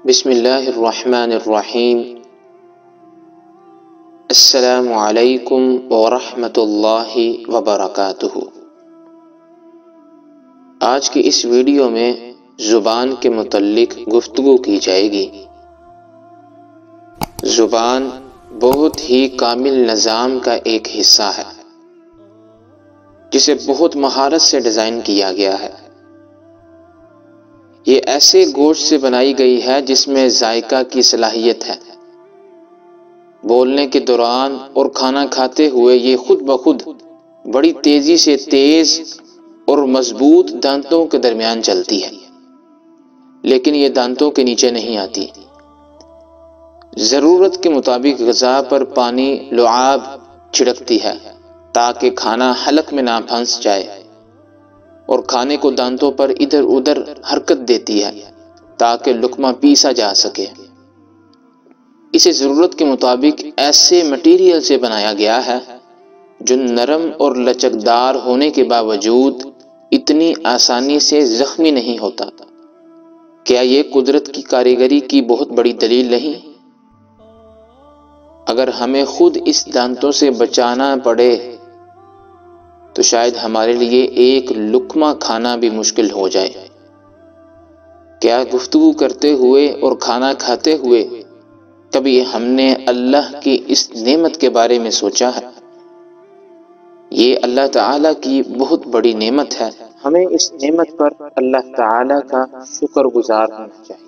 بسم اللہ الرحمن الرحیم۔ السلام علیکم ورحمۃ اللہ وبرکاتہ۔ آج کی اس ویڈیو میں زبان کے متعلق گفتگو کی جائے گی۔ زبان بہت ہی کامل نظام کا ایک حصہ ہے جسے بہت مہارت سے ڈیزائن کیا گیا ہے۔ یہ ایسے گوشت سے بنائی گئی ہے جس میں ذائقہ کی صلاحیت ہے۔ بولنے کے دوران اور کھانا کھاتے ہوئے یہ خود بخود بڑی تیزی سے تیز اور مضبوط دانتوں کے درمیان چلتی ہے، لیکن یہ دانتوں کے نیچے نہیں آتی۔ ضرورت کے مطابق غذا پر پانی لعاب چھڑکتی ہے تاکہ کھانا حلق میں نہ پھنس جائے، اور کھانے کو دانتوں پر ادھر ادھر حرکت دیتی ہے تاکہ لقمہ پیسا جا سکے۔ اسے ضرورت کے مطابق ایسے مٹیریل سے بنایا گیا ہے جو نرم اور لچکدار ہونے کے باوجود اتنی آسانی سے زخمی نہیں ہوتا۔ کیا یہ قدرت کی کاریگری کی بہت بڑی دلیل نہیں؟ اگر ہمیں خود اس دانتوں سے بچانا پڑے تو شاید ہمارے لیے ایک لقمہ کھانا بھی مشکل ہو جائے۔ کیا گفتگو کرتے ہوئے اور کھانا کھاتے ہوئے کبھی ہم نے اللہ کی اس نعمت کے بارے میں سوچا ہے؟ یہ اللہ تعالیٰ کی بہت بڑی نعمت ہے۔ ہمیں اس نعمت پر اللہ تعالیٰ کا شکر گزار ہونا چاہیے۔